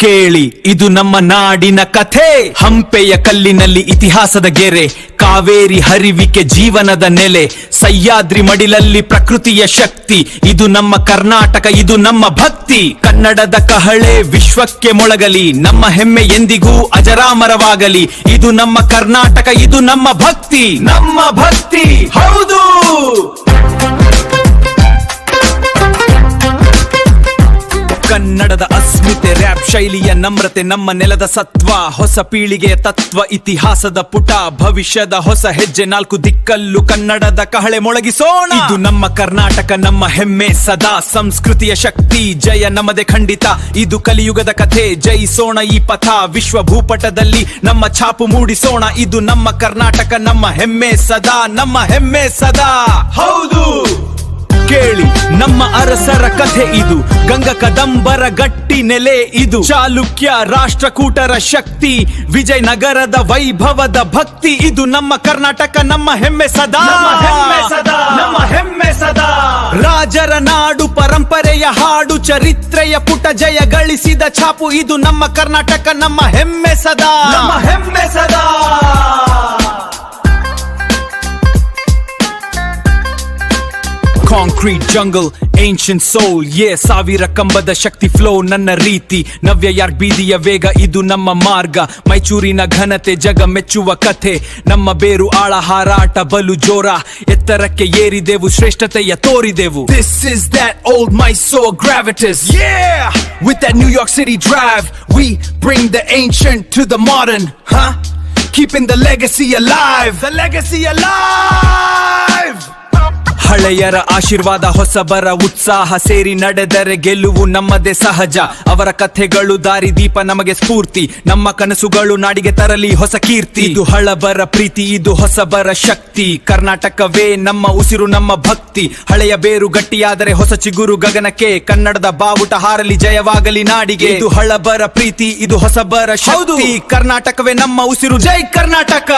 ಕೇಳಿ ಇದು ನಮ್ಮ ನಾಡಿನ ಕಥೆ. ಹಂಪೆಯ ಕಲ್ಲಿನಲ್ಲಿ ಇತಿಹಾಸದ ಗೆರೆ, ಕಾವೇರಿ ಹರಿವಿಕೆ ಜೀವನದ ನೆಲೆ, ಸಹ್ಯಾದ್ರಿ ಮಡಿಲಲ್ಲಿ ಪ್ರಕೃತಿಯ ಶಕ್ತಿ. ಇದು ನಮ್ಮ ಕರ್ನಾಟಕ, ಇದು ನಮ್ಮ ಭಕ್ತಿ. ಕನ್ನಡದ ಕಹಳೆ ವಿಶ್ವಕ್ಕೆ ಮೊಳಗಲಿ, ನಮ್ಮ ಹೆಮ್ಮೆ ಎಂದಿಗೂ ಅಜರಾಮರವಾಗಲಿ. ಇದು ನಮ್ಮ ಕರ್ನಾಟಕ, ಇದು ನಮ್ಮ ಭಕ್ತಿ, ನಮ್ಮ ಭಕ್ತಿ ಹೌದು. ಕನ್ನಡದ ಅಸ್ಮಿತೆ, ರ್ಯಾಪ್ ಶೈಲಿಯ ನಮ್ರತೆ, ನಮ್ಮ ನೆಲದ ಸತ್ವ, ಹೊಸ ಪೀಳಿಗೆಯ ತತ್ವ, ಇತಿಹಾಸದ ಪುಟ, ಭವಿಷ್ಯದ ಹೊಸ ಹೆಜ್ಜೆ, ನಾಲ್ಕು ದಿಕ್ಕಲ್ಲೂ ಕನ್ನಡದ ಕಹಳೆ ಮೊಳಗಿಸೋಣ. ಇದು ನಮ್ಮ ಕರ್ನಾಟಕ, ನಮ್ಮ ಹೆಮ್ಮೆ ಸದಾ, ಸಂಸ್ಕೃತಿಯ ಶಕ್ತಿ ಜಯ ನಮ್ಮದೆ ಖಂಡಿತ. ಇದು ಕಲಿಯುಗದ ಕಥೆ, ಜಯಿಸೋಣ ಈ ಪಥ, ವಿಶ್ವ ಭೂಪಟದಲ್ಲಿ ನಮ್ಮ ಛಾಪು ಮೂಡಿಸೋಣ. ಇದು ನಮ್ಮ ಕರ್ನಾಟಕ, ನಮ್ಮ ಹೆಮ್ಮೆ ಸದಾ, ನಮ್ಮ ಹೆಮ್ಮೆ ಸದಾ ಹೌದು. ಕೇಳಿ ನಮ್ಮ ಅರಸರ ಕಥೆ ಇದು, ಗಂಗ ಕದಂಬರ ಗಟ್ಟಿ ನೆಲೆ ಇದು, ಚಾಲುಕ್ಯ ರಾಷ್ಟ್ರಕೂಟರ ಶಕ್ತಿ, ವಿಜಯನಗರದ ವೈಭವದ ಭಕ್ತಿ. ಇದು ನಮ್ಮ ಕರ್ನಾಟಕ, ನಮ್ಮ ಹೆಮ್ಮೆ ಸದಾ, ನಮ್ಮ ಹೆಮ್ಮೆ ಸದಾ. ರಾಜರ ನಾಡು, ಪರಂಪರೆಯ ಹಾಡು, ಚರಿತ್ರೆಯ ಪುಟ, ಜಯ ಗಳಿಸಿದ ಛಾಪು. ಇದು ನಮ್ಮ ಕರ್ನಾಟಕ, ನಮ್ಮ ಹೆಮ್ಮೆ ಸದಾ, ನಮ್ಮ ಹೆಮ್ಮೆ ಸದಾ. ಕಾಂಕ್ರೀಟ್ ಜಂಗಲ್, ಏನ್ಷಿಯಂಟ್ ಸೋಲ್, ಸಾವಿರ ಕಂಬದ ಶಕ್ತಿ ಫ್ಲೋ ನನ್ನ ರೀತಿ. ನವ್ಯ ಯಾರ್ಡ್ ಬೀದಿಯ ವೇಗ, ಇದು ನಮ್ಮ ಮಾರ್ಗ. ಮೈಸೂರಿನ ಘನತೆ ಜಗ ಮೆಚ್ಚುವ ಕಥೆ, ನಮ್ಮ ಬೇರು ಆಳ ಹಾರಾಟ ಬಲು ಜೋರ. ಎತ್ತರಕ್ಕೆ ಏರಿದೆವು, ಶ್ರೇಷ್ಠತೆಯ ತೋರಿದೆವು. This is that old Mysore gravitas, with that New York City drive. We bring the ancient to the modern, keeping the legacy alive, the legacy alive. ಹಳೆಯರ ಆಶೀರ್ವಾದ, ಹೊಸಬರ ಉತ್ಸಾಹ, ಸೇರಿ ನಡೆದರೆ ಗೆಲುವು ನಮ್ಮದೇ ಸಹಜ. ಅವರ ಕಥೆಗಳು ದಾರಿ ದೀಪ, ನಮಗೆ ಸ್ಫೂರ್ತಿ. ನಮ್ಮ ಕನಸುಗಳು ನಾಡಿಗೆ ತರಲಿ ಹೊಸ ಕೀರ್ತಿ. ಇದು ಹಳಬರ ಪ್ರೀತಿ, ಇದು ಹೊಸಬರ ಶಕ್ತಿ. ಕರ್ನಾಟಕವೇ ನಮ್ಮ ಉಸಿರು, ನಮ್ಮ ಭಕ್ತಿ. ಹಳೆಯ ಬೇರು ಗಟ್ಟಿಯಾದರೆ ಹೊಸ ಚಿಗುರು ಗಗನಕ್ಕೆ, ಕನ್ನಡದ ಬಾವುಟ ಹಾರಲಿ, ಜಯವಾಗಲಿ ನಾಡಿಗೆ. ಇದು ಹಳಬರ ಪ್ರೀತಿ, ಇದು ಹೊಸಬರ ಶಕ್ತಿ. ಕರ್ನಾಟಕವೇ ನಮ್ಮ ಉಸಿರು, ಜೈ ಕರ್ನಾಟಕ.